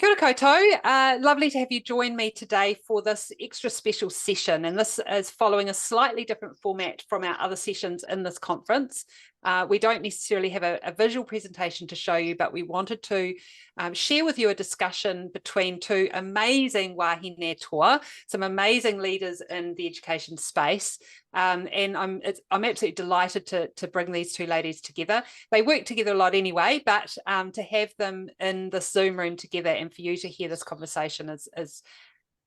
Kia ora koutou. Lovely to have you join me today for this extra special session, and this is following a slightly different format from our other sessions in this conference. We don't necessarily have a visual presentation to show you, but we wanted to share with you a discussion between two amazing wahine toa, some amazing leaders in the education space. And I'm absolutely delighted to bring these two ladies together. They work together a lot anyway, but to have them in this Zoom room together and for you to hear this conversation is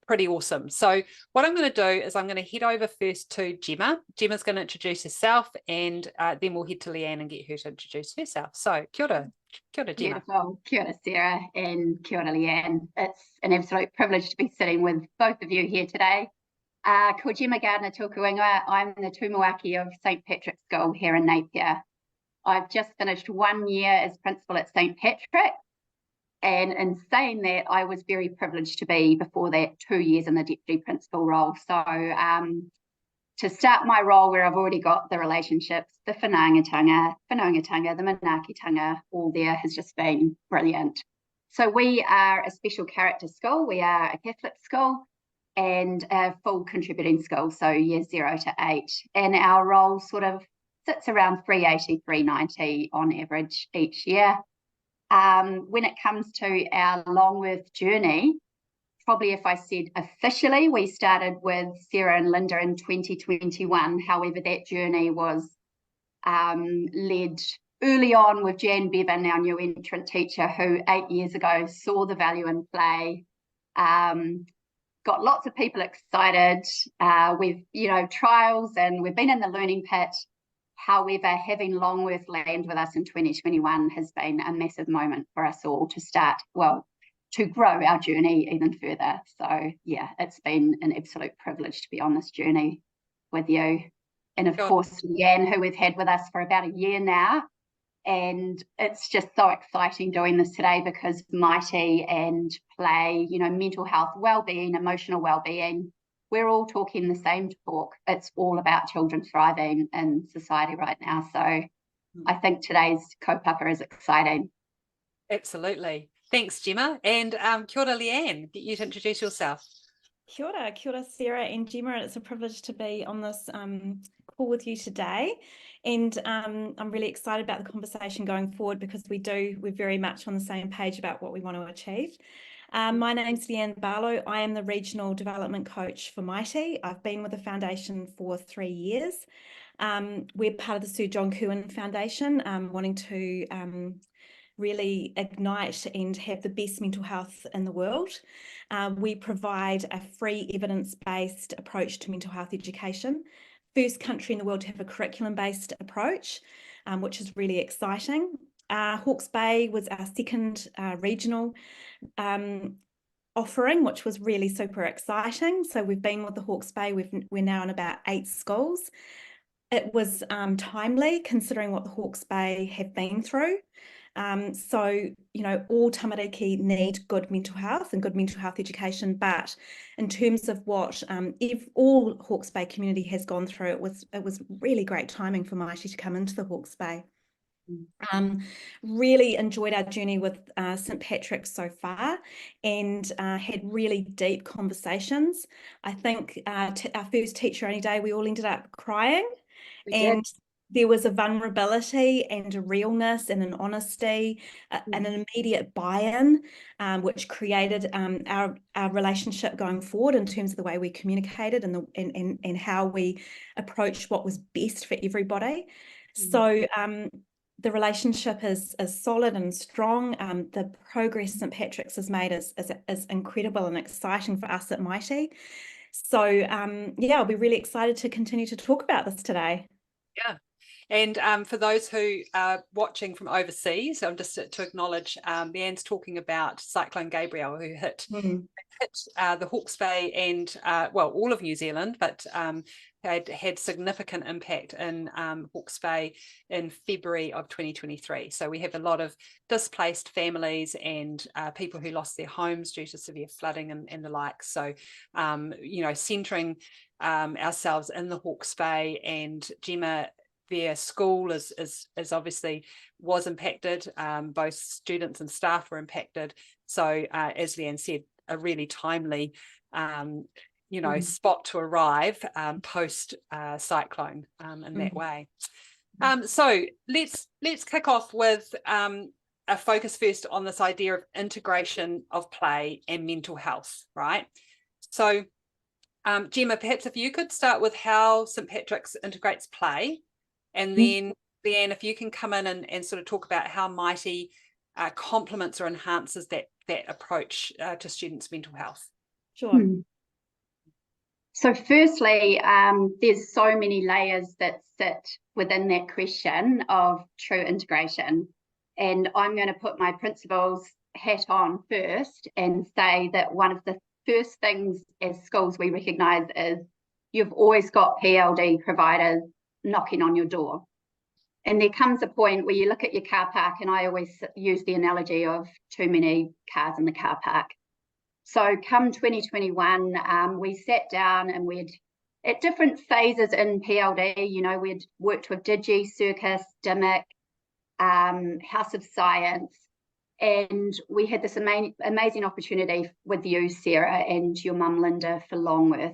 pretty awesome. So what I'm going to do is I'm going to head over first to Gemma. Gemma's going to introduce herself, and then we'll head to Leanne and get her to introduce herself. So kia ora Gemma. Beautiful. Kia ora Sarah and kia ora Leanne. It's an absolute privilege to be sitting with both of you here today. Ko Gemma Gardiner tōku ingoa. I'm the tūmauaki of St Patricks School here in Napier. I've just finished 1 year as principal at St Patricks, and in saying that, I was very privileged to be before that 2 years in the deputy principal role. So to start my role where I've already got the relationships, the whanaungatanga, the manaakitanga, all there has just been brilliant. So we are a special character school. We are a Catholic school and a full contributing school, so years 0 to 8. And our role sort of sits around 380, 390 on average each year. When it comes to our Longworth journey, probably if I said officially, we started with Sarah and Linda in 2021. However, that journey was led early on with Jan Bevan, our new entrant teacher, who 8 years ago saw the value in play, got lots of people excited. We've, trials, and we've been in the learning pit. However, having Longworth land with us in 2021 has been a massive moment for us all to start, to grow our journey even further. So yeah, it's been an absolute privilege to be on this journey with you. And of course, Leanne, who we've had with us for about a year now. And it's just so exciting doing this today because Mitey and play, mental health, well-being, emotional well-being, we're all talking the same talk. It's all about children thriving in society right now. So I think today's kaupapa is exciting. Absolutely. Thanks, Gemma. And kia ora Leanne, get you to introduce yourself. Kia ora Sarah and Gemma. It's a privilege to be on this call with you today, and I'm really excited about the conversation going forward because we're very much on the same page about what we want to achieve. My name's Leanne Barlow. I am the Regional Development Coach for Mitey. I've been with the Foundation for 3 years. We're part of the Sir John Kirwan Foundation, wanting to really ignite and have the best mental health in the world. We provide a free evidence-based approach to mental health education. First country in the world to have a curriculum-based approach, which is really exciting. Hawke's Bay was our second regional offering, which was really super exciting. So we've been with the Hawke's Bay, we're now in about 8 schools. It was timely considering what the Hawke's Bay have been through. So, all tamariki need good mental health and good mental health education, but in terms of what if all Hawke's Bay community has gone through, it was really great timing for Mitey to come into the Hawke's Bay. Really enjoyed our journey with St Patricks so far, and had really deep conversations. I think our first teacher only day, we all ended up crying. There was a vulnerability and a realness and an honesty and an immediate buy-in, which created our relationship going forward in terms of the way we communicated and how we approached what was best for everybody. So the relationship is solid and strong. The progress St Patricks has made is incredible and exciting for us at Mitey. So I'll be really excited to continue to talk about this today. Yeah. And for those who are watching from overseas, just to acknowledge, Leanne's talking about Cyclone Gabrielle, who hit the Hawke's Bay and, all of New Zealand, but had significant impact in Hawke's Bay in February of 2023. So we have a lot of displaced families and people who lost their homes due to severe flooding and the like. So, centering ourselves in the Hawke's Bay, and Gemma their school is obviously was impacted. Both students and staff were impacted. So as Leanne said, a really timely spot to arrive post cyclone in that way. So let's kick off with a focus first on this idea of integration of play and mental health, right? So Gemma, perhaps if you could start with how St Patrick's integrates play, and then Leanne, if you can come in and sort of talk about how Mitey complements or enhances that approach to students' mental health. Sure. So firstly, there's so many layers that sit within that question of true integration. And I'm going to put my principal's hat on first and say that one of the first things as schools we recognise is you've always got PLD providers knocking on your door. And there comes a point where you look at your car park, and I always use the analogy of too many cars in the car park. So come 2021, we sat down and we'd, at different phases in PLD, we'd worked with Digi, Circus, DIMIC, House of Science, and we had this amazing opportunity with you, Sarah, and your mum, Linda, for Longworth.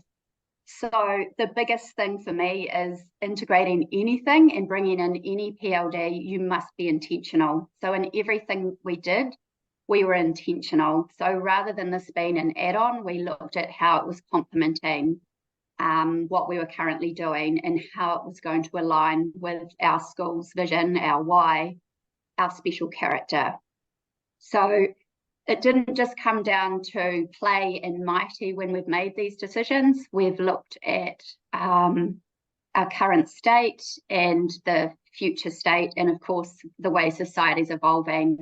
So the biggest thing for me is integrating anything and bringing in any PLD, you must be intentional. So in everything we did, we were intentional. So rather than this being an add-on, we looked at how it was complementing what we were currently doing and how it was going to align with our school's vision, our why, our special character. So it didn't just come down to play and Mitey when we've made these decisions. We've looked at our current state and the future state, and of course the way society is evolving,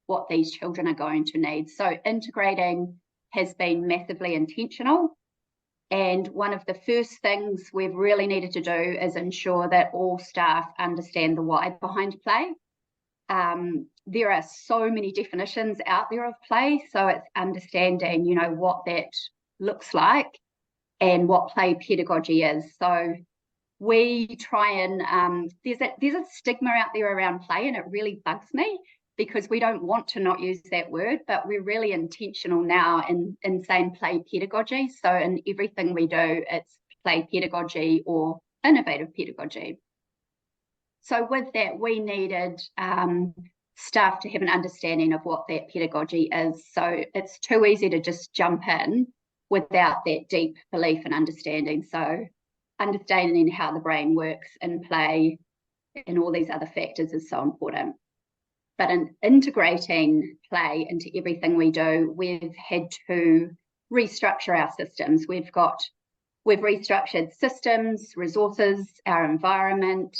what these children are going to need. So integrating has been massively intentional. And one of the first things we've really needed to do is ensure that all staff understand the why behind play. There are so many definitions out there of play, so it's understanding, what that looks like and what play pedagogy is. So we try and there's a stigma out there around play, and it really bugs me because we don't want to not use that word, but we're really intentional now in saying play pedagogy. So in everything we do, it's play pedagogy or innovative pedagogy. So with that, we needed staff to have an understanding of what that pedagogy is. So it's too easy to just jump in without that deep belief and understanding. So understanding how the brain works in play and all these other factors is so important. But in integrating play into everything we do, we've had to restructure our systems. We've restructured systems, resources, our environment.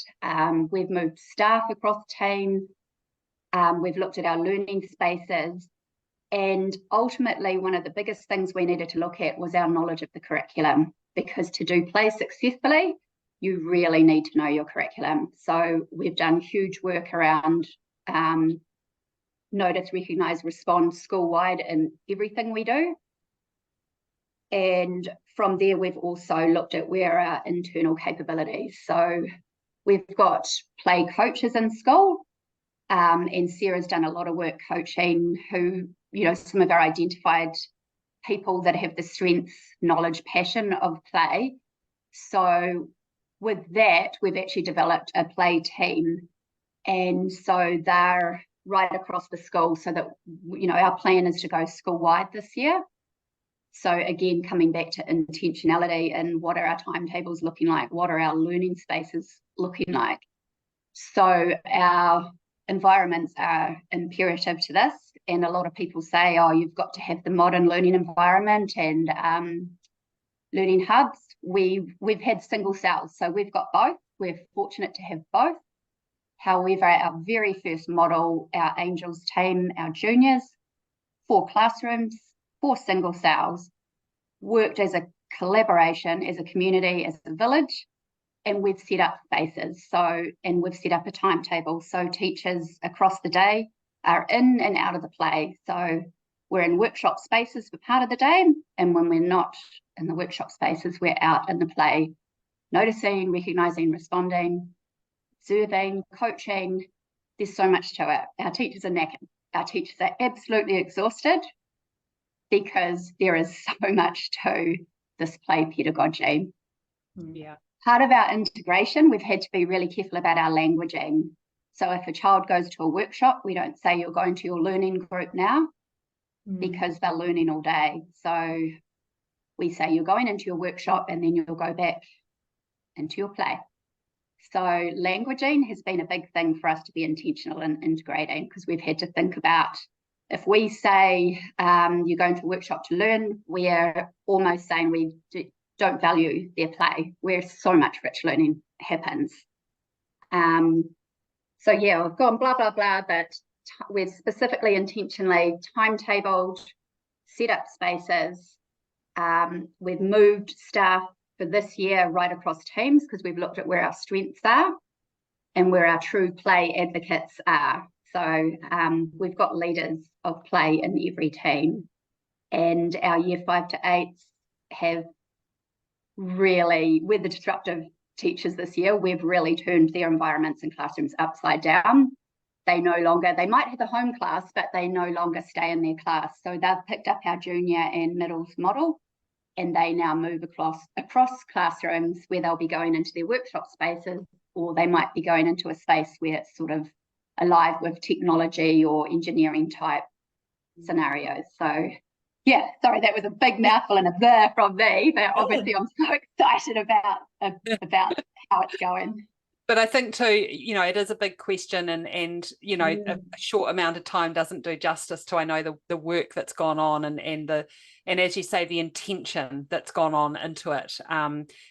We've moved staff across teams. We've looked at our learning spaces. And ultimately, one of the biggest things we needed to look at was our knowledge of the curriculum, because to do play successfully, you really need to know your curriculum. So we've done huge work around notice, recognise, respond school-wide in everything we do. And from there, we've also looked at where our internal capabilities. So we've got play coaches in school, and Sarah's done a lot of work coaching who, some of our identified people that have the strengths, knowledge, passion of play. So with that, we've actually developed a play team. And so they're right across the school so that, our plan is to go school-wide this year. So again, coming back to intentionality and what are our timetables looking like? What are our learning spaces looking like? So our environments are imperative to this. And a lot of people say, oh, you've got to have the modern learning environment and learning hubs. We've had single cells, so we've got both. We're fortunate to have both. However, our very first model, our Angels team, our juniors, 4 classrooms, 4 single cells, worked as a collaboration, as a community, as a village, and we've set up spaces. And we've set up a timetable. So teachers across the day are in and out of the play. So we're in workshop spaces for part of the day, and when we're not in the workshop spaces, we're out in the play, noticing, recognising, responding, observing, coaching. There's so much to it. Our teachers are knackered. Our teachers are absolutely exhausted because there is so much to this play pedagogy. Yeah. Part of our integration, we've had to be really careful about our languaging. So if a child goes to a workshop, we don't say you're going to your learning group now because they're learning all day. So we say you're going into your workshop and then you'll go back into your play. So languaging has been a big thing for us to be intentional in integrating, because we've had to think about, if we say you're going to a workshop to learn, we're almost saying we don't value their play, where so much rich learning happens. So yeah, we've gone blah, blah, blah, but we've specifically intentionally timetabled, set up spaces. We've moved staff for this year right across teams, because we've looked at where our strengths are and where our true play advocates are. So we've got leaders of play in every team, and our year 5 to 8s have really, with the disruptive teachers this year, we've really turned their environments and classrooms upside down. They no longer, they might have a home class, but they no longer stay in their class. So they've picked up our junior and middles model, and they now move across classrooms where they'll be going into their workshop spaces, or they might be going into a space where it's sort of alive with technology or engineering type scenarios. So yeah, sorry, that was a big mouthful and a blur from me, but obviously I'm so excited about how it's going. But I think too, you know, it is a big question, and you know, a short amount of time doesn't do justice to, I know, the work that's gone on, and as you say, the intention that's gone on into it.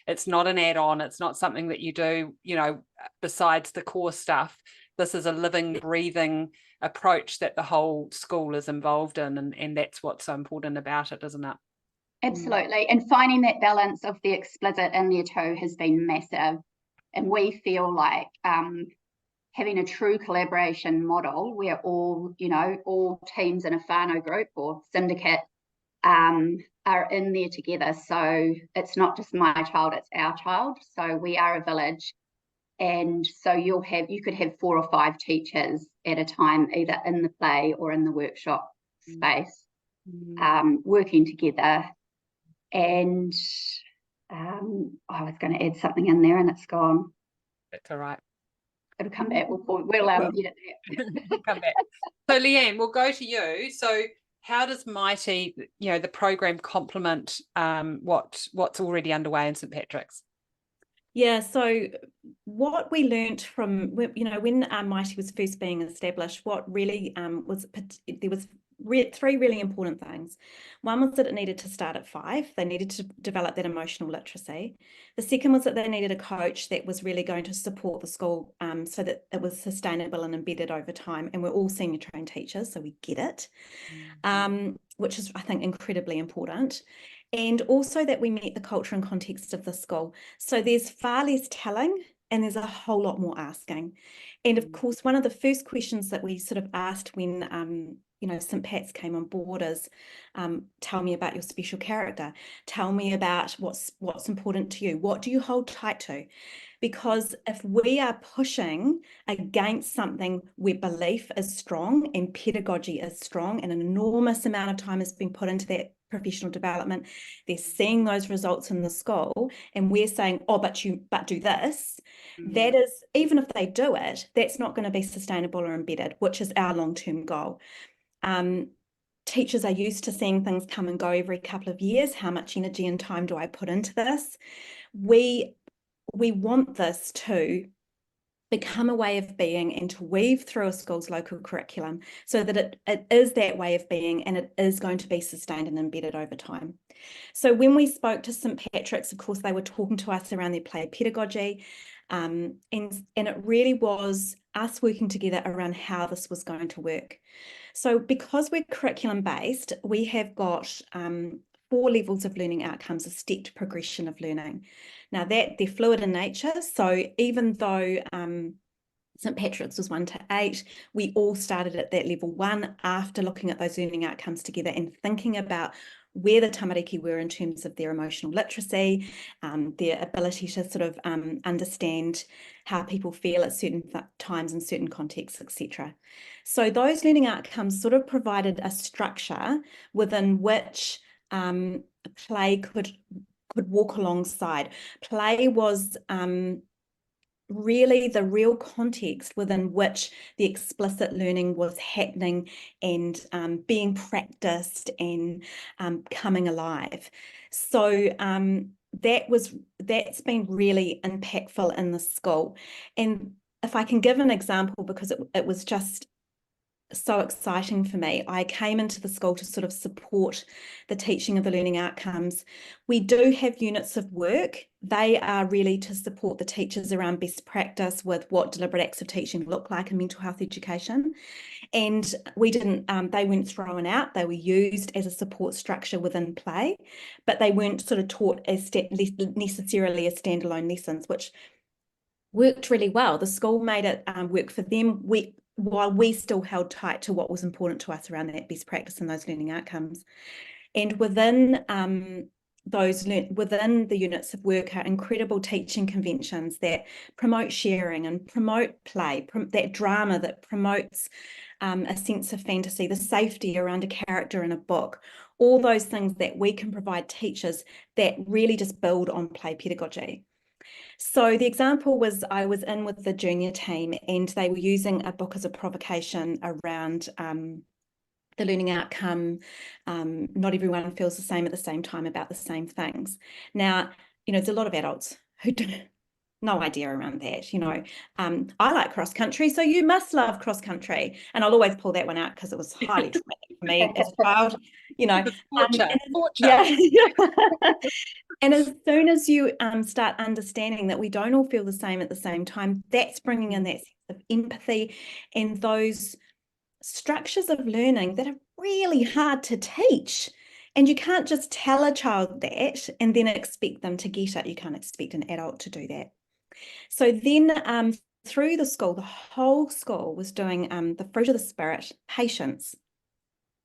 It's not an add-on. It's not something that you do, you know, besides the core stuff. This is a living, breathing approach that the whole school is involved in, and that's what's so important about it, isn't it? Absolutely. And finding that balance of the explicit in there too has been massive. And we feel like having a true collaboration model where all, you know, all teams in a whānau group or syndicate are in there together. So it's not just my child, it's our child. So we are a village. And so you could have 4 or 5 teachers at a time, either in the play or in the workshop space, working together. And I was going to add something in there and it's gone. That's all right. It'll come back. We'll edit that. Come back. So Leanne, we'll go to you. So how does Mitey, you know, the program complement what's already underway in St Patricks? Yeah, so what we learnt from, you know, when Mitey was first being established, what really there was 3 really important things. One was that it needed to start at 5. They needed to develop that emotional literacy. The second was that they needed a coach that was really going to support the school so that it was sustainable and embedded over time. And we're all senior trained teachers, so we get it, which is, I think, incredibly important. And also that we meet the culture and context of the school. So there's far less telling and there's a whole lot more asking. And of course, one of the first questions that we sort of asked when you know, St Pat's came on board is, tell me about your special character. Tell me about what's important to you. What do you hold tight to? Because if we are pushing against something where belief is strong and pedagogy is strong and an enormous amount of time has been put into that professional development, they're seeing those results in the school, and we're saying, oh, but do this, that is, even if they do it, that's not going to be sustainable or embedded, which is our long-term goal. Teachers are used to seeing things come and go every couple of years. How much energy and time do I put into this? We want this to become a way of being and to weave through a school's local curriculum so that it is that way of being, and it is going to be sustained and embedded over time. So when we spoke to St Patricks, of course, they were talking to us around their play pedagogy, and it really was us working together around how this was going to work. So because we're curriculum based, we have got 4 levels of learning outcomes, a stepped progression of learning. Now that they're fluid in nature, so even though St Patricks was 1 to 8, we all started at that level 1 after looking at those learning outcomes together and thinking about where the tamariki were in terms of their emotional literacy, their ability to sort of understand how people feel at certain times in certain contexts, etc. So those learning outcomes sort of provided a structure within which play could walk alongside. Play was really the real context within which the explicit learning was happening and being practiced and coming alive. So that's been really impactful in the school. And if I can give an example, because it was just so exciting for me. I came into the school to sort of support the teaching of the learning outcomes. We do have units of work. They are really to support the teachers around best practice with what deliberate acts of teaching look like in mental health education. And we didn't, they weren't thrown out. They were used as a support structure within play, but they weren't sort of taught as necessarily as standalone lessons, which worked really well. The school made it work for them. While we still held tight to what was important to us around that best practice and those learning outcomes. And within within the units of work are incredible teaching conventions that promote sharing and promote play, that drama that promotes a sense of fantasy, the safety around a character in a book, all those things that we can provide teachers that really just build on play pedagogy. So the example was I was in with the junior team and they were using a book as a provocation around the learning outcome. Not everyone feels the same at the same time about the same things. Now, there's a lot of adults who don't no idea around that. I like cross country, so you must love cross country. And I'll always pull that one out because it was highly traumatic for me as a child, Yeah. And as soon as you start understanding that we don't all feel the same at the same time, that's bringing in that sense of empathy and those structures of learning that are really hard to teach. And you can't just tell a child that and then expect them to get it. You can't expect an adult to do that. So then through the school, the whole school was doing the fruit of the spirit, patience.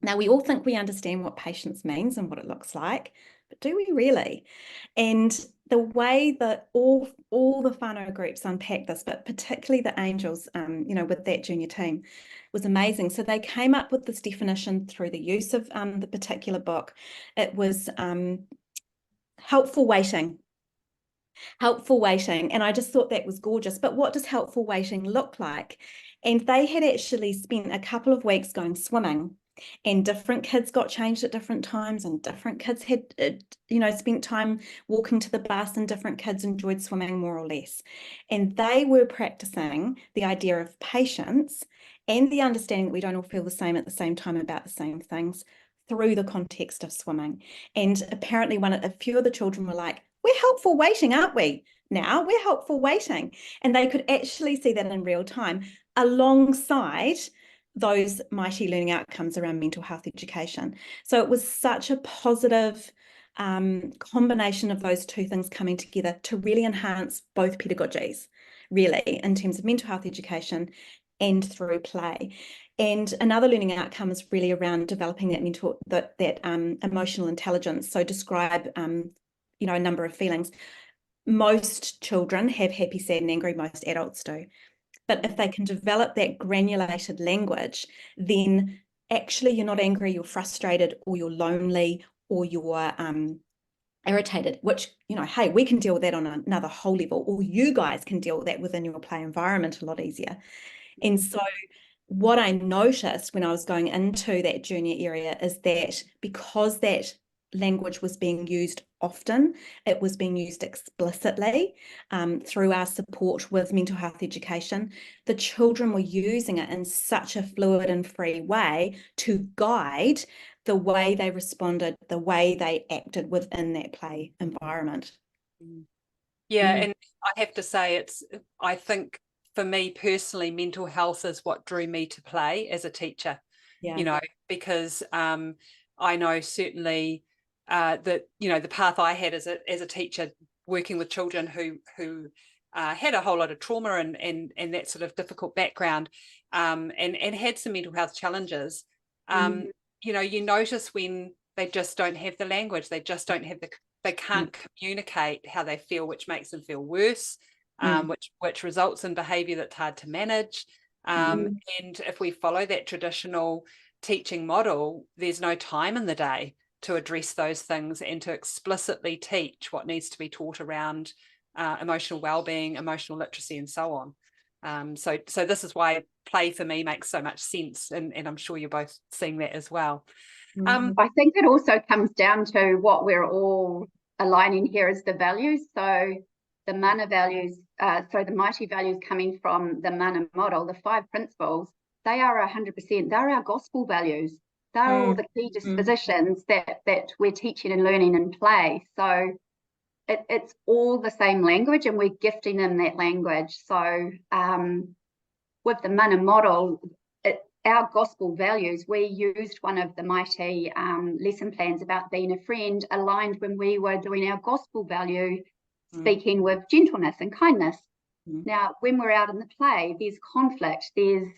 Now, we all think we understand what patience means and what it looks like, but do we really? And the way that all the whānau groups unpack this, but particularly the angels, with that junior team, was amazing. So they came up with this definition through the use of the particular book. It was helpful waiting. Helpful waiting. And I just thought that was gorgeous. But what does helpful waiting look like? And they had actually spent a couple of weeks going swimming. And different kids got changed at different times and different kids had, spent time walking to the bus and different kids enjoyed swimming more or less. And they were practicing the idea of patience and the understanding that we don't all feel the same at the same time about the same things through the context of swimming. And apparently a few of the children were like, we're helpful waiting, aren't we? Now we're helpful waiting. And they could actually see that in real time alongside those mighty learning outcomes around mental health education. So it was such a positive combination of those two things coming together to really enhance both pedagogies, really, in terms of mental health education and through play. And another learning outcome is really around developing that emotional intelligence. So describe, a number of feelings. Most children have happy, sad, and angry. Most adults do. But if they can develop that granulated language, then actually you're not angry, you're frustrated, or you're lonely, or you're irritated, which, hey, we can deal with that on another whole level, or you guys can deal with that within your play environment a lot easier. And so what I noticed when I was going into that junior area is that because that language was being used often, it was being used explicitly through our support with mental health education, the children were using it in such a fluid and free way to guide the way they responded, the way they acted within that play environment. Yeah, and I have to say I think for me personally, mental health is what drew me to play as a teacher, because I know certainly that, the path I had as a teacher working with children who had a whole lot of trauma and that sort of difficult background and had some mental health challenges, you notice when they just don't have the language. They just don't have they can't communicate how they feel, which makes them feel worse, which results in behavior that's hard to manage. And if we follow that traditional teaching model, there's no time in the day to address those things and to explicitly teach what needs to be taught around emotional well-being, emotional literacy, and so on. So this is why play for me makes so much sense, and I'm sure you're both seeing that as well. I think it also comes down to what we're all aligning here is the values. So the mana values, so the Mitey values coming from the mana model, the 5 principles, they are 100%, they're our gospel values. They're all the key dispositions that we're teaching and learning in play. So it's all the same language, and we're gifting them that language. So with the mana model, our gospel values, we used one of the Mitey lesson plans about being a friend aligned when we were doing our gospel value, speaking with gentleness and kindness. Now, when we're out in the play, there's conflict, there's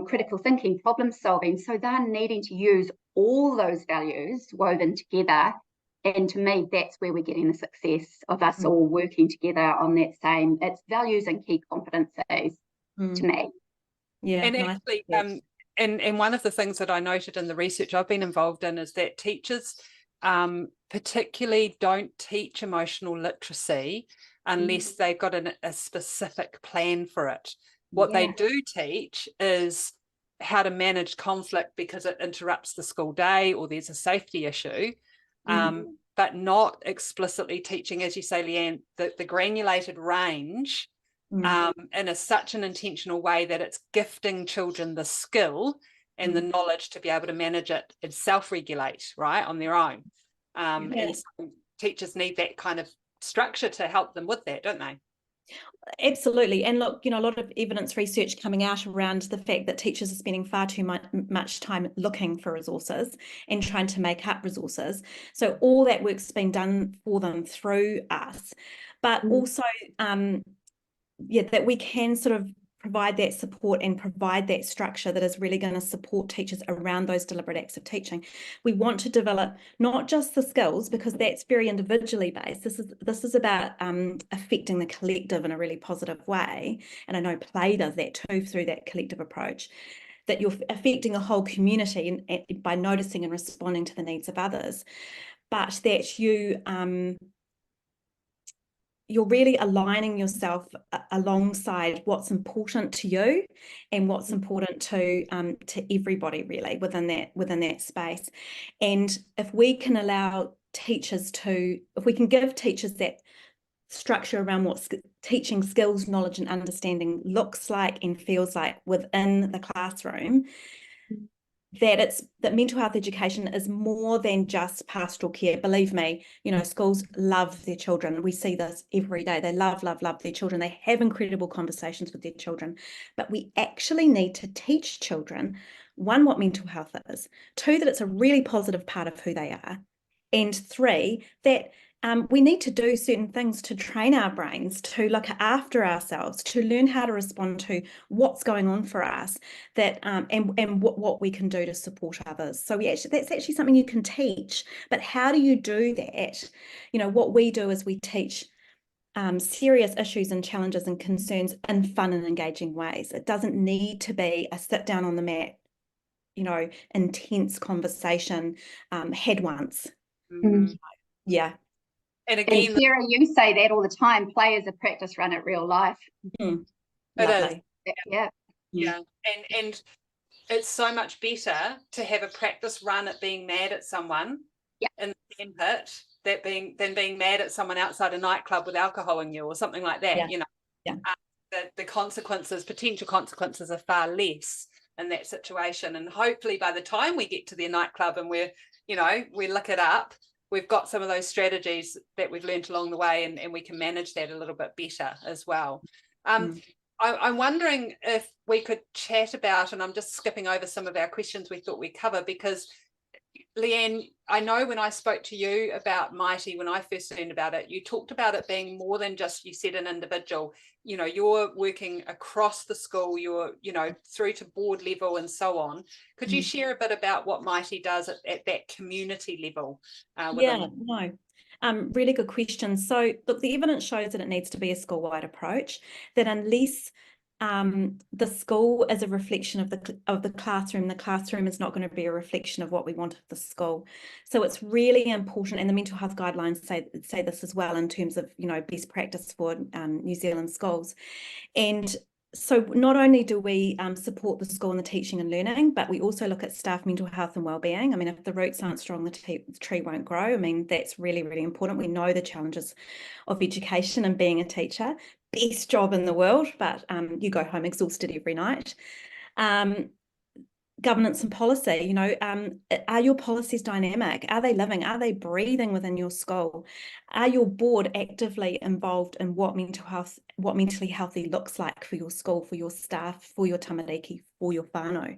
critical thinking, problem solving. So they're needing to use all those values woven together. And to me, that's where we're getting the success of us all working together on that same, it's values and key competencies to me. Yeah, and actually, and one of the things that I noted in the research I've been involved in is that teachers particularly don't teach emotional literacy unless they've got a specific plan for it. What they do teach is how to manage conflict because it interrupts the school day or there's a safety issue, but not explicitly teaching, as you say, Leanne, the granulated range in such an intentional way that it's gifting children the skill and the knowledge to be able to manage it and self-regulate, right, on their own. And so teachers need that kind of structure to help them with that, don't they? Absolutely. And look, a lot of evidence research coming out around the fact that teachers are spending far too much time looking for resources and trying to make up resources. So all that work's been done for them through us, but also that we can sort of provide that support and provide that structure that is really going to support teachers around those deliberate acts of teaching. We want to develop not just the skills, because that's very individually based. This is about affecting the collective in a really positive way. And I know play does that too through that collective approach, that you're affecting a whole community by noticing and responding to the needs of others, but that you're really aligning yourself alongside what's important to you and what's important to everybody really within that space. And if we can allow teachers if we can give teachers that structure around what teaching skills, knowledge and understanding looks like and feels like within the classroom, that mental health education is more than just pastoral care. Believe me, schools love their children. We see this every day. They love their children. They have incredible conversations with their children. But we actually need to teach children, 1, what mental health is, 2, that it's a really positive part of who they are, and 3, that we need to do certain things to train our brains to look after ourselves, to learn how to respond to what's going on for us, that and what we can do to support others. So that's actually something you can teach. But how do you do that? What we do is we teach serious issues and challenges and concerns in fun and engaging ways. It doesn't need to be a sit down on the mat, intense conversation had once. Yeah. And again, and Sarah, you say that all the time, play is a practice run at real life. It is. Yeah. And it's so much better to have a practice run at being mad at someone in the same pit than being mad at someone outside a nightclub with alcohol in you or something like that. The consequences, potential consequences, are far less in that situation. And hopefully by the time we get to the nightclub and we look it up, we've got some of those strategies that we've learned along the way, and we can manage that a little bit better as well. I'm wondering if we could chat about, and I'm just skipping over some of our questions we thought we'd cover, because Leanne, I know when I spoke to you about Mitey, when I first learned about it, you talked about it being more than just, you said, an individual. You know, you're working across the school, you're, you know, through to board level and so on. Could you share a bit about what Mitey does at that community level? Really good question. So look, the evidence shows that it needs to be a school-wide approach, that unless the school is a reflection of the classroom is not going to be a reflection of what we want of the school. So it's really important, and the mental health guidelines say this as well in terms of, you know, best practice for New Zealand schools. And so not only do we support the school in the teaching and learning, but we also look at staff mental health and wellbeing. I mean, if the roots aren't strong, the tree won't grow. I mean, that's really, really important. We know the challenges of education and being a teacher. Best job in the world, but you go home exhausted every night. Governance and policy, you know, are your policies dynamic? Are they living? Are they breathing within your school? Are your board actively involved in what mentally healthy looks like for your school, for your staff, for your tamariki, for your whānau?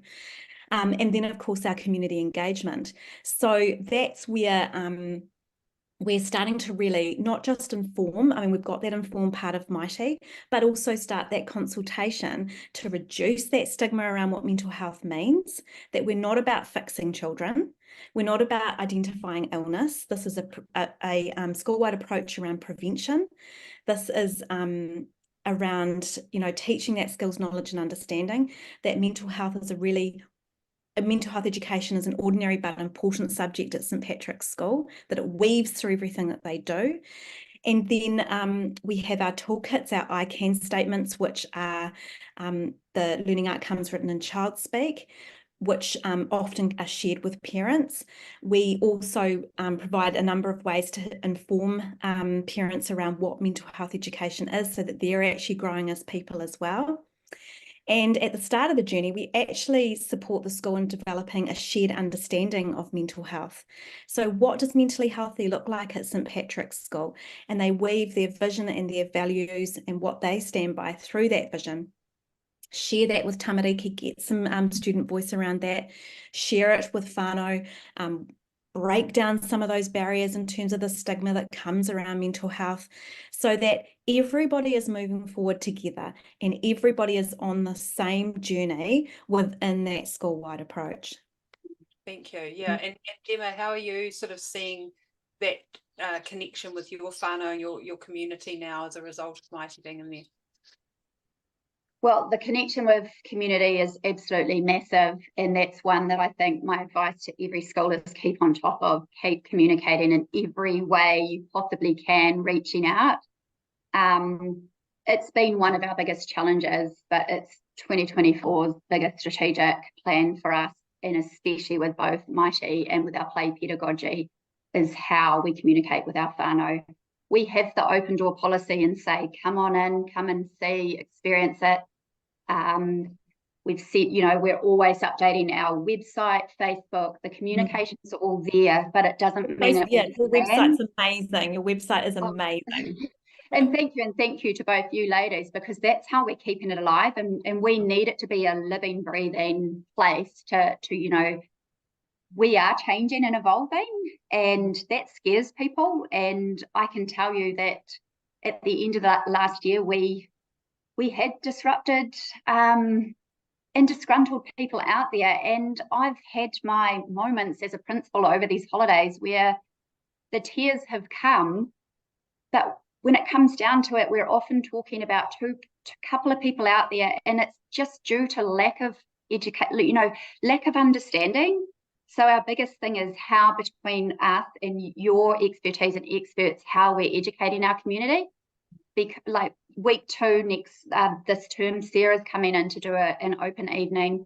And then, of course, our community engagement. So that's where we're starting to really not just inform, I mean, we've got that informed part of Mitey, but also start that consultation to reduce that stigma around what mental health means, that we're not about fixing children, we're not about identifying illness. This is a school-wide approach around prevention. This is around, you know, teaching that skills, knowledge and understanding, that mental health is mental health education is an ordinary but important subject at St Patricks School, that it weaves through everything that they do. And then we have our toolkits, our I can statements, which are the learning outcomes written in child speak, which often are shared with parents. We also provide a number of ways to inform parents around what mental health education is, so that they're actually growing as people as well. And at the start of the journey, we actually support the school in developing a shared understanding of mental health. So what does mentally healthy look like at St Patricks School? And they weave their vision and their values and what they stand by through that vision. Share that with tamariki, get some student voice around that, share it with whānau, break down some of those barriers in terms of the stigma that comes around mental health, so that everybody is moving forward together and everybody is on the same journey within that school-wide approach. Thank you. Yeah, and Gemma, how are you sort of seeing that connection with your whānau, your community now as a result of Mitey being in there? Well, the connection with community is absolutely massive, and that's one that I think my advice to every school is keep on top of, keep communicating in every way you possibly can, reaching out. It's been one of our biggest challenges, but it's 2024's biggest strategic plan for us, and especially with both Mitey and with our play pedagogy, is how we communicate with our whānau. We have the open door policy and say, come on in, come and see, experience it. We've said, you know, we're always updating our website, Facebook, the communications are all there, but it doesn't mean it. Yeah, your website's amazing. Your website is amazing. And thank you to both you ladies, because that's how we're keeping it alive, and we need it to be a living, breathing place to you know, we are changing and evolving, and that scares people. And I can tell you that at the end of that last year, we had disrupted and disgruntled people out there. And I've had my moments as a principal over these holidays where the tears have come, but when it comes down to it, we're often talking about a couple of people out there, and it's just due to lack of lack of understanding. So our biggest thing is how, between us and your expertise and experts, how we're educating our community. Like week 2 next this term, Sarah's coming in to do an open evening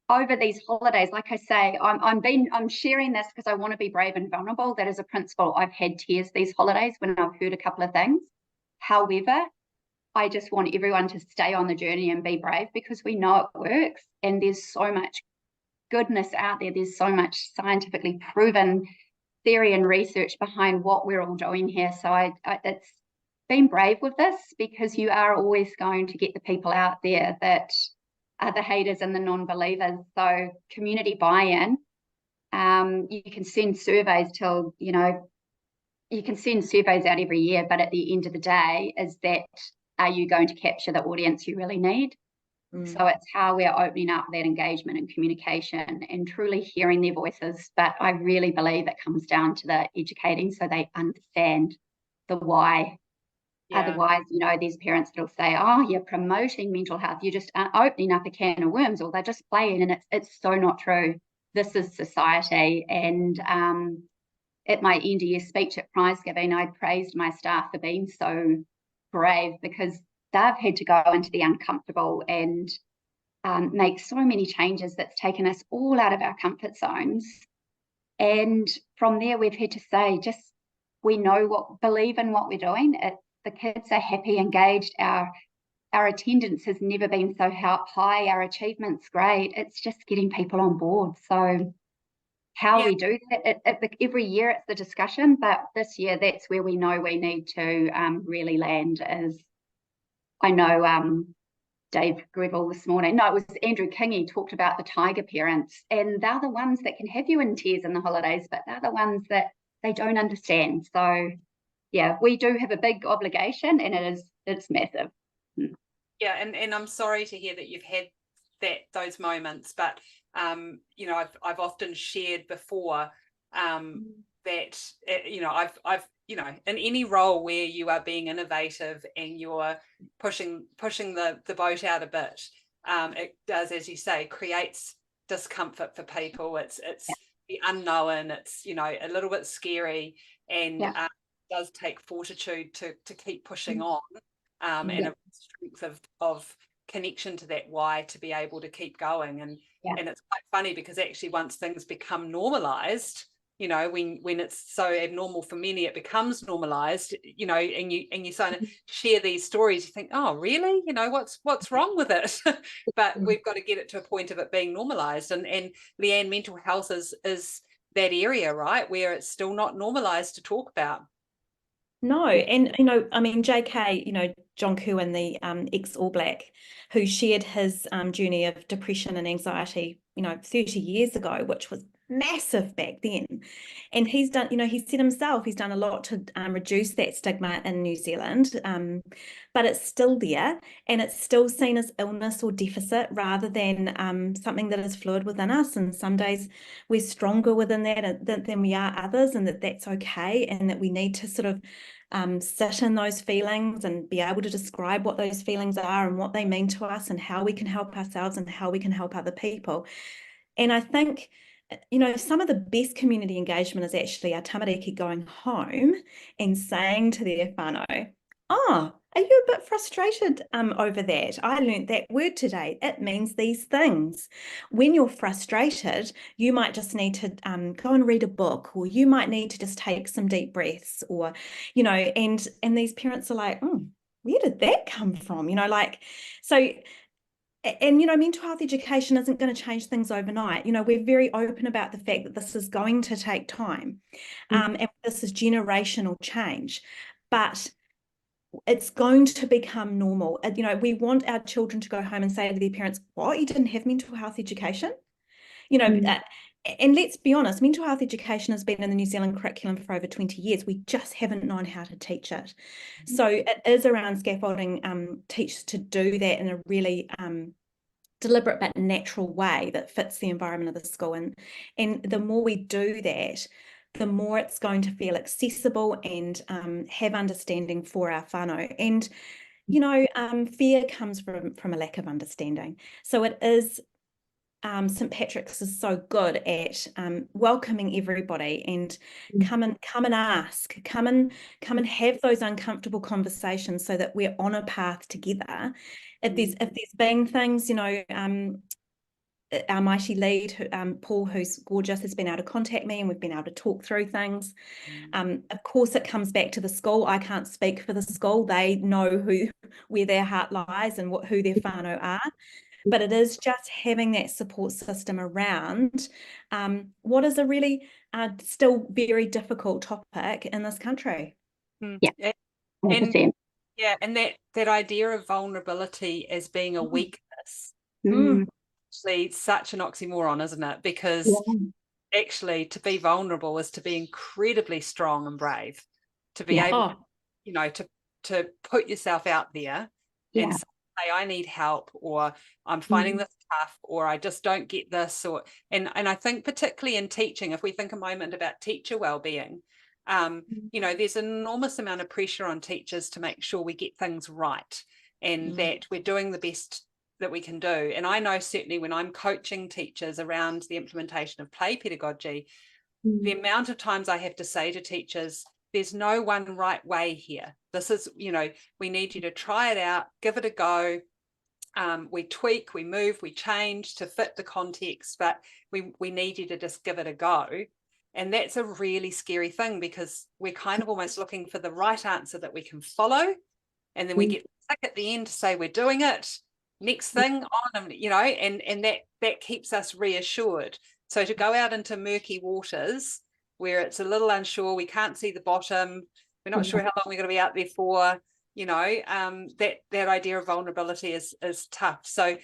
over these holidays. Like I say, I'm sharing this because I want to be brave and vulnerable. That as a principal, I've had tears these holidays when I've heard a couple of things. However, I just want everyone to stay on the journey and be brave, because we know it works, and there's so much goodness out there. There's so much scientifically proven theory and research behind what we're all doing here. So it's being brave with this, because you are always going to get the people out there that are the haters and the non-believers. So community buy-in You can send surveys till, you can send surveys out every year, but at the end of the day, are you going to capture the audience you really need? So it's how we're opening up that engagement and communication and truly hearing their voices. But I really believe it comes down to the educating so they understand the why. Otherwise, there's parents that'll say, oh, you're promoting mental health. You're just opening up a can of worms, or they're just playing. And it's so not true. This is society. And at my end of year speech at prize giving, I praised my staff for being so brave, because they've had to go into the uncomfortable and make so many changes that's taken us all out of our comfort zones. And from there, we've had to say, believe in what we're doing. The kids are happy, engaged. Our attendance has never been so high. Our achievement's great. It's just getting people on board. So how we do that, every year it's the discussion, but this year that's where we know we need to really land. Is I know Dave Greville this morning, no, it was Andrew King, he talked about the tiger parents, and they're the ones that can have you in tears in the holidays, but they're the ones that they don't understand. So yeah, we do have a big obligation, and it's massive. Yeah, and I'm sorry to hear that you've had those moments, but I've often shared before that I've in any role where you are being innovative and you're pushing the boat out a bit, it does, as you say, creates discomfort for people. It's the unknown. It's a little bit scary, and it does take fortitude to keep pushing on, and a strength of connection to that why to be able to keep going. And it's quite funny, because actually once things become normalized, when it's so abnormal for many, it becomes normalized, and you sort of share these stories, you think, oh really, what's wrong with it? But we've got to get it to a point of it being normalized. And Leanne, mental health is that area, right, where it's still not normalized to talk about. No, and JK, John Kirwan, the ex-All Black, who shared his journey of depression and anxiety, 30 years ago, which was massive back then. And he's done, he said himself, he's done a lot to reduce that stigma in New Zealand, but it's still there, and it's still seen as illness or deficit rather than something that is fluid within us. And some days we're stronger within that than we are others, and that's okay, and that we need to sort of sit in those feelings and be able to describe what those feelings are and what they mean to us, and how we can help ourselves and how we can help other people. And I think, some of the best community engagement is actually our tamariki going home and saying to their whānau, oh, are you a bit frustrated over that? I learned that word today. It means these things. When you're frustrated, you might just need to go and read a book, or you might need to just take some deep breaths, or, and these parents are like, oh, where did that come from? So. And, mental health education isn't going to change things overnight. We're very open about the fact that this is going to take time, and this is generational change, but it's going to become normal. We want our children to go home and say to their parents, what, you didn't have mental health education? And let's be honest, mental health education has been in the New Zealand curriculum for over 20 years. We just haven't known how to teach it. So it is around scaffolding teachers to do that in a really deliberate but natural way that fits the environment of the school. And the more we do that, the more it's going to feel accessible and have understanding for our whānau. And, fear comes from a lack of understanding. So it is, St Patricks is so good at welcoming everybody, and come and ask, come and have those uncomfortable conversations, so that we're on a path together. If there's been things, our mighty lead, Paul, who's gorgeous, has been able to contact me, and we've been able to talk through things. Of course, it comes back to the school. I can't speak for the school. They know where their heart lies and who their whānau are. But it is just having that support system around what is a really still very difficult topic in this country. Yeah, and that idea of vulnerability as being a weakness. Actually, it's such an oxymoron, isn't it? Because actually to be vulnerable is to be incredibly strong and brave, to be able to, you know, to put yourself out there and say, I need help, or I'm finding this tough, or I just don't get this, or and I think particularly in teaching, if we think a moment about teacher well-being, you know, there's an enormous amount of pressure on teachers to make sure we get things right and that we're doing the best that we can do. And I know certainly when I'm coaching teachers around the implementation of play pedagogy, the amount of times I have to say to teachers, there's no one right way here. This is, you know, we need you to try it out, give it a go. We tweak, we move, we change to fit the context, but we need you to just give it a go. And that's a really scary thing, because we're kind of almost looking for the right answer that we can follow. And then we get sick at the end to say we're doing it. Next thing on, you know, and that keeps us reassured. So to go out into murky waters where it's a little unsure, we can't see the bottom, we're not sure how long we're going to be out there for, you know, that idea of vulnerability is tough. So,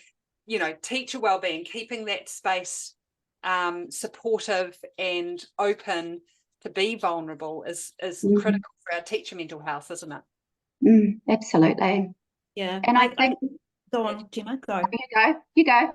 you know, teacher wellbeing, keeping that space supportive and open to be vulnerable is critical for our teacher mental health, isn't it? Absolutely. Yeah. And I think go on, Gemma, go. You go.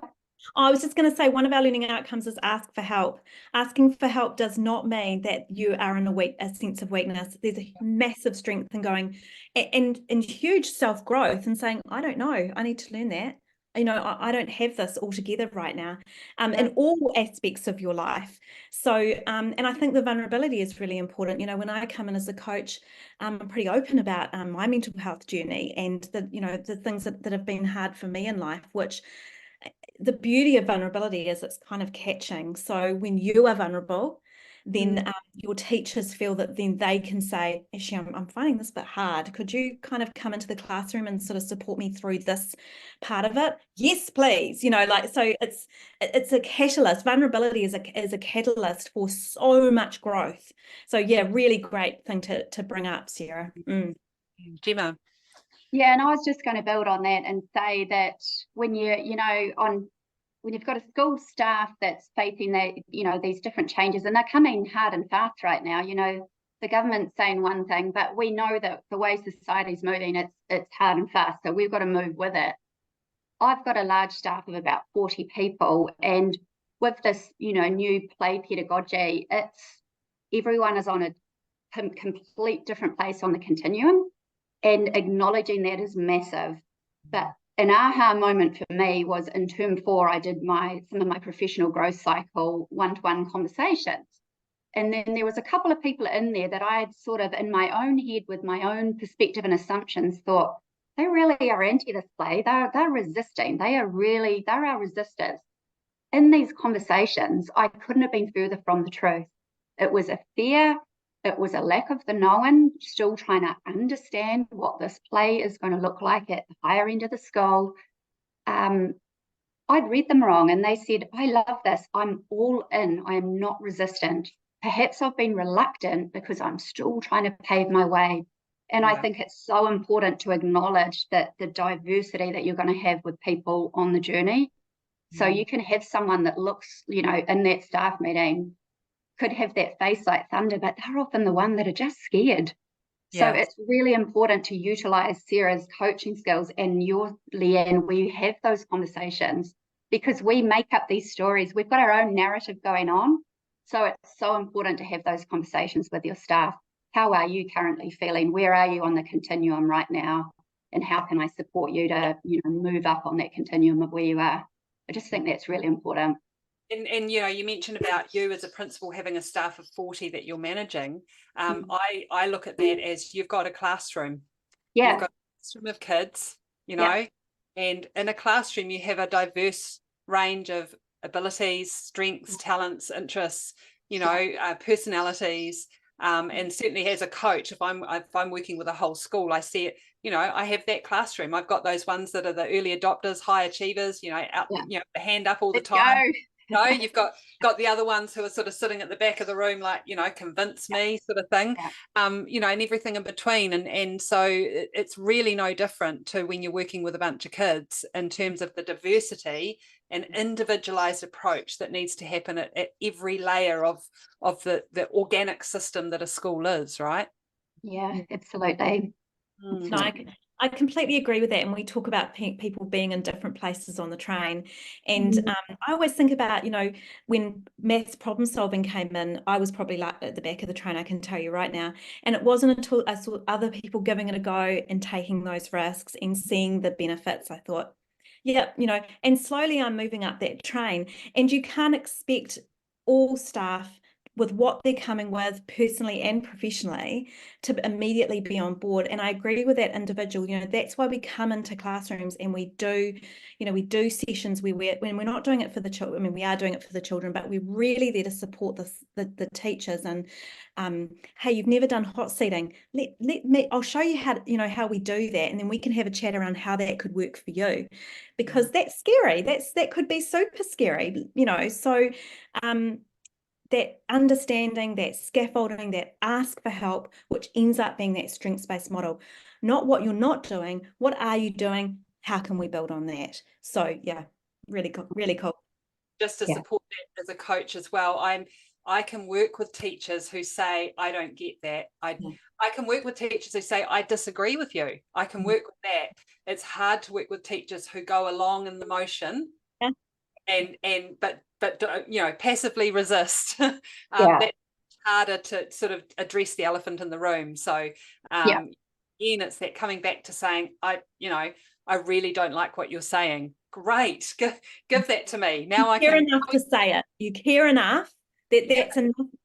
I was just going to say, one of our learning outcomes is ask for help. Asking for help does not mean that you are in a sense of weakness. There's a massive strength in going and huge self-growth and saying, I don't know, I need to learn that. You know, I don't have this all together right now, in all aspects of your life. So, and I think the vulnerability is really important. You know, when I come in as a coach, I'm pretty open about my mental health journey and the things that have been hard for me in life, which the beauty of vulnerability is it's kind of catching. So when you are vulnerable, then your teachers feel that then they can say, actually, I'm finding this a bit hard. Could you kind of come into the classroom and sort of support me through this part of it? Yes, please. You know, like, so it's a catalyst. Vulnerability is a catalyst for so much growth. So yeah, really great thing to bring up, Sarah. Gemma. Yeah, and I was just going to build on that and say that when when you've got a school staff that's facing these different changes, and they're coming hard and fast right now, you know, the government's saying one thing, but we know that the way society's moving, it's hard and fast, so we've got to move with it. I've got a large staff of about 40 people, and with this, you know, new play pedagogy, everyone is on a complete different place on the continuum. And acknowledging that is massive. But an aha moment for me was in term 4, I did some of my professional growth cycle one-to-one conversations. And then there was a couple of people in there that I had sort of in my own head with my own perspective and assumptions thought, they really are anti this play. They're resisting. They're our resistors. In these conversations, I couldn't have been further from the truth. It was a fear. It was a lack of the known, still trying to understand what this play is going to look like at the higher end of the school. I'd read them wrong, and they said, I love this. I'm all in. I am not resistant. Perhaps I've been reluctant because I'm still trying to pave my way. And I think it's so important to acknowledge that the diversity that you're going to have with people on the journey. So you can have someone that looks, you know, in that staff meeting, could have that face like thunder, but they're often the one that are just scared. So it's really important to utilize Sarah's coaching skills and your, Leanne, we have those conversations, because we make up these stories. We've got our own narrative going on. So it's so important to have those conversations with your staff. How are you currently feeling? Where are you on the continuum right now? And how can I support you to, you know, move up on that continuum of where you are? I just think that's really important. And you know, you mentioned about you as a principal having a staff of 40 that you're managing. I look at that as you've got a classroom. You've got a classroom of kids, you know, and in a classroom you have a diverse range of abilities, strengths, talents, interests, you know, personalities. And certainly as a coach, if I'm working with a whole school, I see it, you know, I have that classroom. I've got those ones that are the early adopters, high achievers, you know, out, you know, the hand up all the time. You know, you've got the other ones who are sort of sitting at the back of the room, like, you know, convince me sort of thing, you know, and everything in between. And so it's really no different to when you're working with a bunch of kids in terms of the diversity and individualized approach that needs to happen at every layer of the organic system that a school is, right? Yeah, absolutely. No, I completely agree with that. And we talk about people being in different places on the train. And I always think about, you know, when maths problem solving came in, I was probably like at the back of the train, I can tell you right now. And it wasn't until I saw other people giving it a go and taking those risks and seeing the benefits, I thought, yeah, you know, and slowly I'm moving up that train. And you can't expect all staff with what they're coming with personally and professionally to immediately be on board. And I agree with that individual. You know, that's why we come into classrooms and we do, you know, we do sessions where when we're not doing it for the children, I mean, we are doing it for the children, but we're really there to support the teachers. And hey, you've never done hot seating. Let me, I'll show you how, you know, how we do that. And then we can have a chat around how that could work for you, because that's scary. That could be super scary, you know. So that understanding, that scaffolding, that ask for help, which ends up being that strengths-based model. Not what you're not doing, what are you doing? How can we build on that? So yeah, really cool, really cool. Just to support that as a coach as well, I can work with teachers who say, I don't get that. I can work with teachers who say, I disagree with you. I can work with that. It's hard to work with teachers who go along in the motion but you know, passively resist. That's harder to sort of address the elephant in the room. So again, it's that coming back to saying, I really don't like what you're saying. Great, give that to me. Now I care enough to say it. You care enough that that's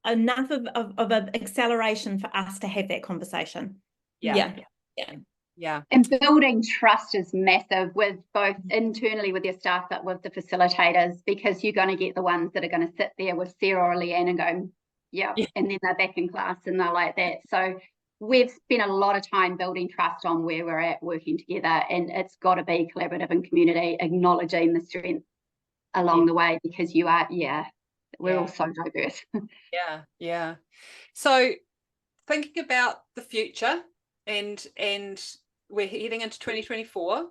enough of an acceleration for us to have that conversation. Yeah. And building trust is massive, with both internally with your staff, but with the facilitators, because you're going to get the ones that are going to sit there with Sarah or Leanne and go, and then they're back in class and they're like that. So we've spent a lot of time building trust on where we're at, working together, and it's got to be collaborative and community, acknowledging the strength along the way, because you are, we're all so diverse. Yeah. So thinking about the future, and we're heading into 2024.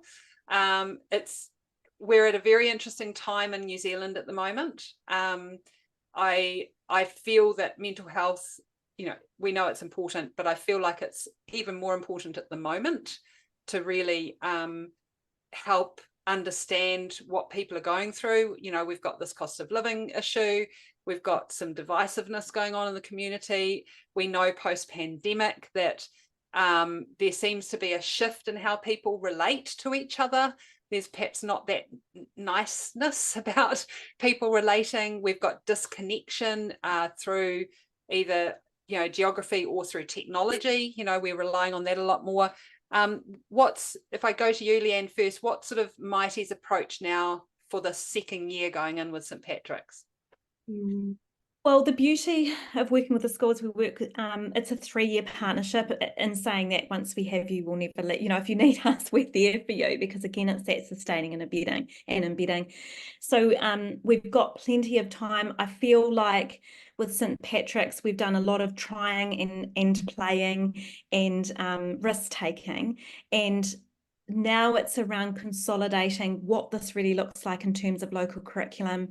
We're at a very interesting time in New Zealand at the moment. I feel that mental health, you know, we know it's important, but I feel like it's even more important at the moment to really help understand what people are going through. You know, we've got this cost of living issue. We've got some divisiveness going on in the community. We know post-pandemic that there seems to be a shift in how people relate to each other. There's perhaps not that niceness about people relating. We've got disconnection through either, you know, geography or through technology. You know, we're relying on that a lot more. If I go to you, Leanne, first, what sort of Mitey's approach now for the second year going in with St Patricks? Well, the beauty of working with the schools we work with, it's a 3-year partnership, in saying that once we have you, we'll never let you know, if you need us, we're there for you, because again, it's that sustaining and embedding. So we've got plenty of time. I feel like with St Patrick's, we've done a lot of trying and playing and risk taking, and now it's around consolidating what this really looks like in terms of local curriculum,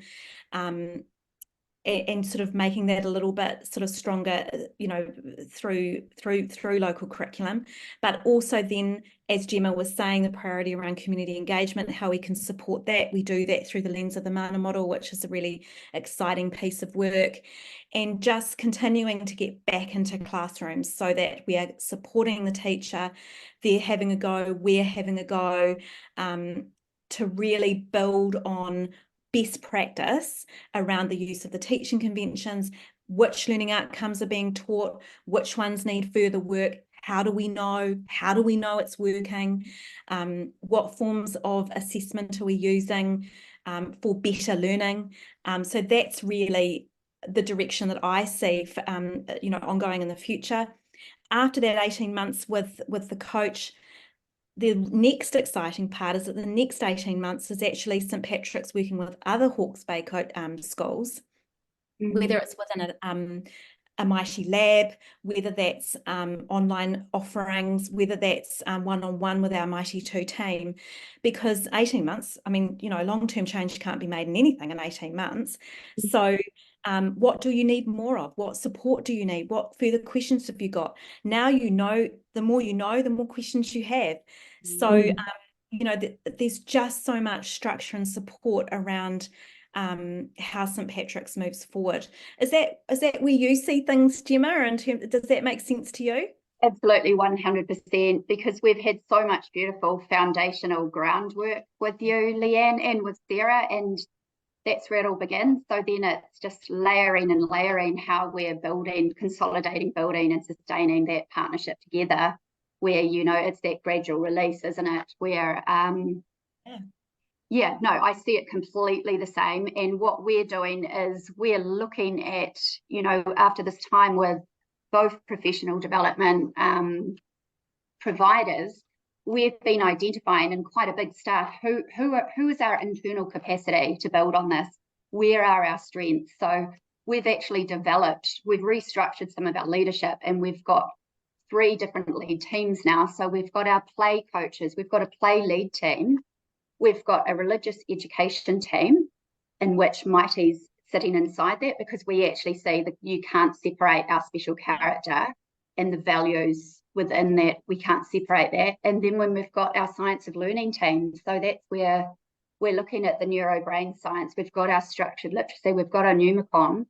and sort of making that a little bit sort of stronger, you know, through local curriculum, but also then, as Gemma was saying, the priority around community engagement, how we can support that. We do that through the lens of the Mana model, which is a really exciting piece of work, and just continuing to get back into classrooms so that we are supporting the teacher. They're having a go, we're having a go, to really build on best practice around the use of the teaching conventions, which learning outcomes are being taught, which ones need further work, how do we know it's working, what forms of assessment are we using for better learning. So that's really the direction that I see for, you know, ongoing in the future. After that 18 months with the coach, the next exciting part is that the next 18 months is actually St Patrick's working with other Hawke's Bay schools, whether it's within a Mitey lab, whether that's online offerings, whether that's one-on-one with our Mitey 2 team, because 18 months, I mean, you know, long-term change can't be made in anything in 18 months. So what do you need more of? What support do you need? What further questions have you got? Now you know, the more you know, the more questions you have. So, you know, there's just so much structure and support around how St Patrick's moves forward. Is that where you see things, Gemma? Does that make sense to you? Absolutely, 100%, because we've had so much beautiful foundational groundwork with you, Leanne, and with Sarah, and that's where it all begins. So then it's just layering and layering how we're building, consolidating, building and sustaining that partnership together, where, you know, it's that gradual release, isn't it? Where yeah, no, I see it completely the same. And what we're doing is we're looking at, you know, after this time with both professional development providers, we've been identifying in quite a big staff who is our internal capacity to build on this. Where are our strengths? So we've actually we've restructured some of our leadership, and we've got 3 different lead teams now. So we've got our play coaches, we've got a play lead team, we've got a religious education team, in which Mitey's sitting inside that, because we actually see that you can't separate our special character and the values within that. We can't separate that. And then when we've got our science of learning team, so that's where we're looking at the neurobrain science. We've got our structured literacy, we've got our pneumicon.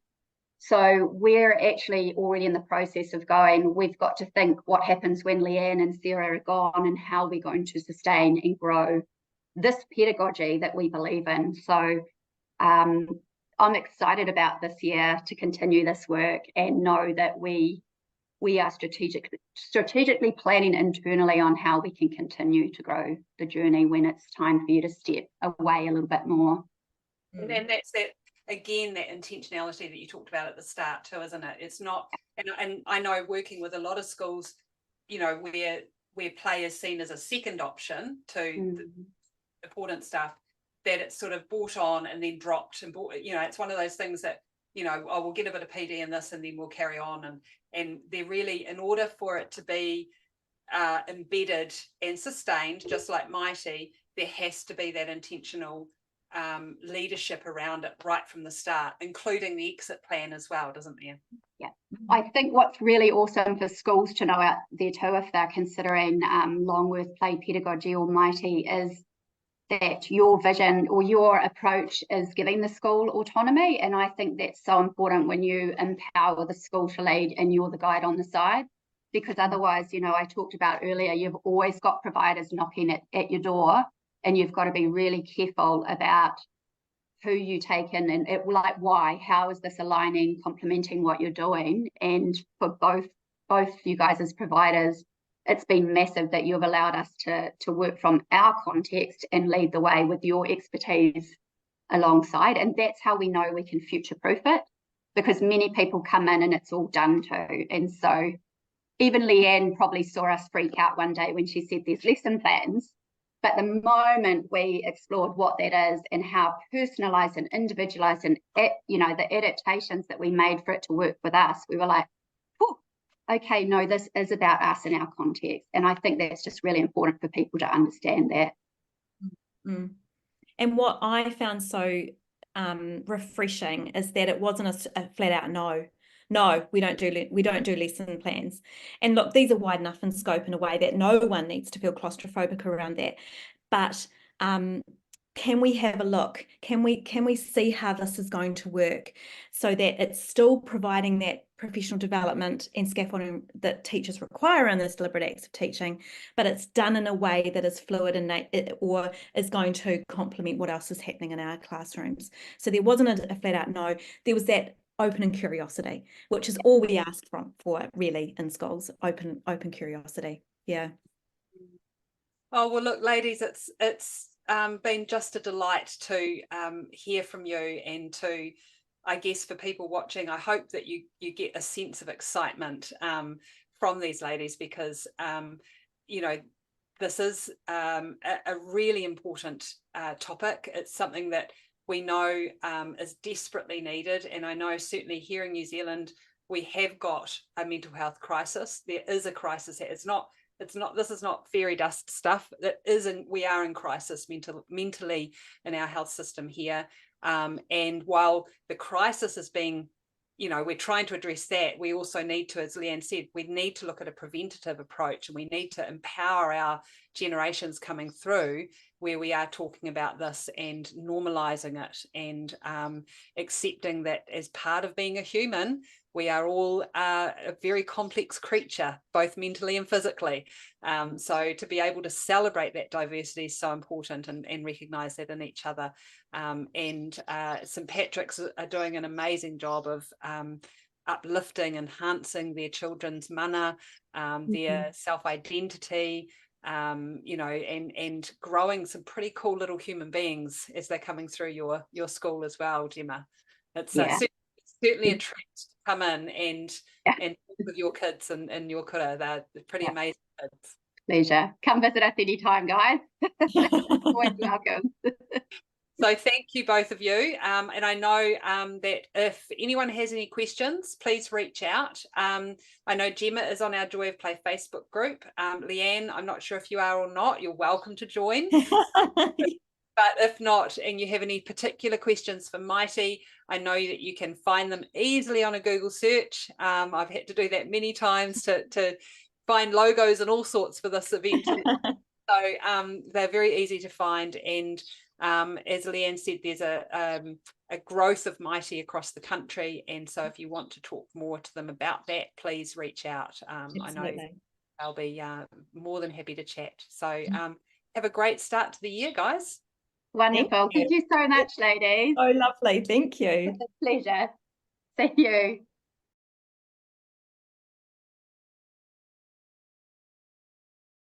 So we're actually already in the process of going, we've got to think what happens when Leanne and Sarah are gone, and how we're going to sustain and grow this pedagogy that we believe in. So I'm excited about this year to continue this work, and know that we are strategically planning internally on how we can continue to grow the journey when it's time for you to step away a little bit more. And that's that, again, that intentionality that you talked about at the start too, isn't it? It's not, and I know working with a lot of schools, you know, where play is seen as a second option to the important stuff, that it's sort of brought on and then dropped, and you know, it's one of those things that, you know, oh, we'll get a bit of PD in this and then we'll carry on, and they're really, in order for it to be embedded and sustained, just like Mitey, there has to be that intentional leadership around it right from the start, including the exit plan as well, doesn't there? Yeah, I think what's really awesome for schools to know out there too, if they're considering Longworth play pedagogy or Mitey, is that your vision or your approach is giving the school autonomy. And I think that's so important when you empower the school to lead and you're the guide on the side, because otherwise, you know, I talked about earlier, you've always got providers knocking at your door, and you've got to be really careful about who you take in, and like, why, how is this aligning, complementing what you're doing. And for both you guys as providers, it's been massive that you've allowed us to work from our context and lead the way with your expertise alongside. And that's how we know we can future-proof it, because many people come in and it's all done too. And so even Leanne probably saw us freak out one day when she said there's lesson plans. But the moment we explored what that is and how personalised and individualised and, you know, the adaptations that we made for it to work with us, we were like, okay, no, this is about us in our context. And I think that's just really important for people to understand that. And what I found so refreshing is that it wasn't a flat out no, we don't do lesson plans. And look, these are wide enough in scope in a way that no one needs to feel claustrophobic around that. But can we have a look? Can we see how this is going to work, so that it's still providing that professional development and scaffolding that teachers require in those deliberate acts of teaching, but it's done in a way that is fluid and or is going to complement what else is happening in our classrooms. So there wasn't a flat out no, there was that open and curiosity, which is all we ask for really in schools, open curiosity. Yeah. Oh, well, look, ladies, it's been just a delight to hear from you, and to, I guess, for people watching, I hope that you get a sense of excitement from these ladies, because you know, this is a really important topic. It's something that we know is desperately needed. And I know certainly here in New Zealand, we have got a mental health crisis. There is a crisis. This is not fairy dust stuff. We are in crisis mentally in our health system here. And while the crisis is being, we're trying to address that, we also need to, as Leanne said, we need to look at a preventative approach, and we need to empower our generations coming through where we are talking about this and normalizing it and accepting that as part of being a human, we are all a very complex creature, both mentally and physically. So to be able to celebrate that diversity is so important, and recognise that in each other. St Patricks are doing an amazing job of uplifting, enhancing their children's mana, their self-identity, and growing some pretty cool little human beings as they're coming through your school as well, Gemma. It's certainly a treat to come in and talk with your kids and your kura. They're pretty amazing kids. Pleasure. Come visit us anytime, guys. Always welcome. So thank you, both of you. And I know that if anyone has any questions, please reach out. I know Gemma is on our Joy of Play Facebook group. Leanne, I'm not sure if you are or not. You're welcome to join. But if not, and you have any particular questions for Mitey, I know that you can find them easily on a Google search. I've had to do that many times to find logos and all sorts for this event. So they're very easy to find. And as Leanne said, there's a growth of Mitey across the country. And so if you want to talk more to them about that, please reach out. I know they'll be more than happy to chat. So have a great start to the year, guys. Wonderful. Thank you so much, ladies. Oh, lovely. Thank you. It's a pleasure. See you.